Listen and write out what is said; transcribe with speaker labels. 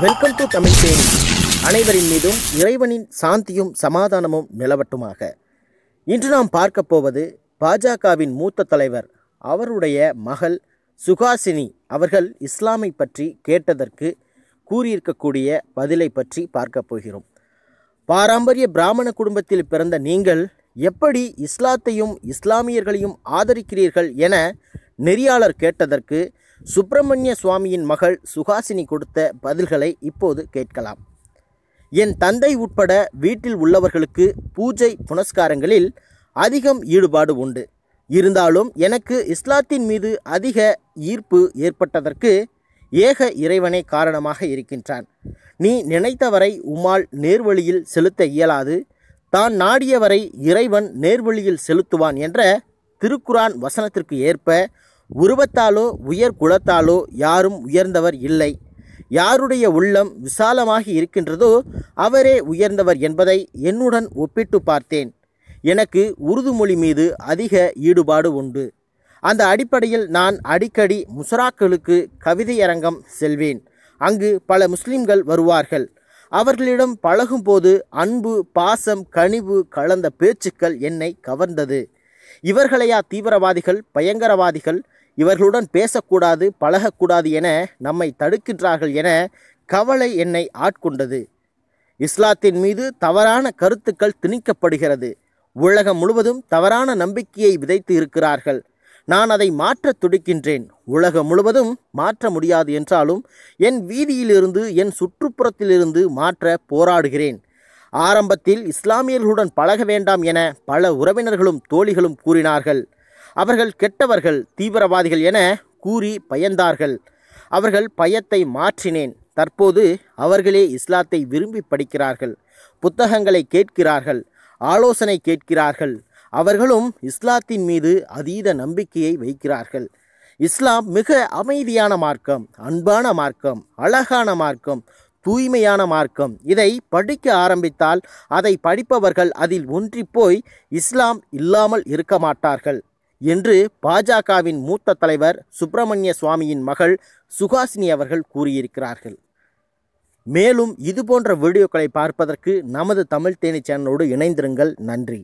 Speaker 1: Welcome to Tamil Theni. அனைவரின் மீதும் இறைவனின் சாந்தியும் சமாதானமும் நிலவட்டுமாக. இன்று நாம் பார்க்க போவது பாஜகவின் மூத்த தலைவர் அவருடைய மகள் சுஹாசினி அவர்கள் இஸ்லாமை பற்றி கேட்டதற்கு கூறியிருக்கக்கூடிய பதிலை பற்றி பார்க்க போகிறோம். பாரம்பரிய பிராமண குடும்பத்தில் பிறந்த நீங்கள் எப்படி இஸ்லாத்தையும் இஸ்லாமியர்களையும் ஆதரிக்கிறீர்கள் என நெறியாளர் கேட்டதற்கு சுப்பிரமணிய சுவாமியின் மகள் சுஹாசினி கொடுத்த பதில்களை இப்போது கேட்கலாம். என் தந்தை உட்பட வீட்டில் உள்ளவர்களுக்கு பூஜை புனஸ்காரங்களில் அதிகம் ஈடுபாடு உண்டு. இருந்தாலும் எனக்கு இஸ்லாத்தின் மீது அதிக ஈர்ப்பு ஏற்பட்டதற்கு ஏக இறைவனே காரணமாக இருக்கின்றான். நீ நினைத்தவரை உம்மால் நேர்வழியில் செலுத்த இயலாது, தான் நாடியவரை இறைவன் நேர்வழியில் செலுத்துவான் என்ற திருக்குரான் வசனத்திற்கு ஏற்ப உருவத்தாலோ உயர் குலத்தாலோ யாரும் உயர்ந்தவர் இல்லை. யாருடைய உள்ளம் விசாலமாகி இருக்கின்றதோ அவரே உயர்ந்தவர் என்பதை என்னுடன் ஒப்பிட்டு பார்த்தேன். எனக்கு உருது மொழி மீது அதிக ஈடுபாடு உண்டு. அந்த அடிப்படையில் நான் அடிக்கடி முஸ்ராக்களுக்கு கவிதையரங்கம் செல்வேன். அங்கு பல முஸ்லிம்கள் வருவார்கள். அவர்களிடம் பழகும்போது அன்பு, பாசம், கனிவு கலந்த பேச்சுக்கள் என்னை கவர்ந்தது. இவர்களையா தீவிரவாதிகள், பயங்கரவாதிகள், இவர்களுடன் பேசக்கூடாது, பழகக்கூடாது என நம்மை தடுக்கின்றார்கள் என கவலை என்னை ஆட்கொண்டது. இஸ்லாத்தின் மீது தவறான கருத்துக்கள் திணிக்கப்படுகிறது. உலகம் முழுவதும் தவறான நம்பிக்கையை விதைத்து இருக்கிறார்கள். நான் அதை மாற்ற துடிக்கின்றேன். உலகம் முழுவதும் மாற்ற முடியாது என்றாலும் என் வீதியிலிருந்து, என் சுற்றுப்புறத்திலிருந்து மாற்ற போராடுகிறேன். ஆரம்பத்தில் இஸ்லாமியர்களுடன் பழக வேண்டாம் என பல உறவினர்களும் தோழிகளும் கூறினார்கள். அவர்கள் கெட்டவர்கள், தீவிரவாதிகள் என கூறி பயந்தார்கள். அவர்கள் பயத்தை மாற்றினேன். தற்போது அவர்களே இஸ்லாத்தை விரும்பி படிக்கிறார்கள், புத்தகங்களை கேட்கிறார்கள், ஆலோசனை கேட்கிறார்கள். அவர்களும் இஸ்லாத்தின் மீது அதீத நம்பிக்கையை வைக்கிறார்கள். இஸ்லாம் மிக அமைதியான மார்க்கம், அன்பான மார்க்கம், அழகான மார்க்கம், தூய்மையான மார்க்கம். இதை படிக்க ஆரம்பித்தால் அதை படிப்பவர்கள் அதில் ஒன்றிப்போய் இஸ்லாம் இல்லாமல் இருக்க மாட்டார்கள் என்று பாஜகவின் மூத்த தலைவர் சுப்பிரமணிய சுவாமியின் மகள் சுஹாசினி அவர்கள் கூறியிருக்கிறார்கள். மேலும் இதுபோன்ற வீடியோக்களை பார்ப்பதற்கு நமது தமிழ் தேனி சேனலோடு இணைந்திருங்கள். நன்றி.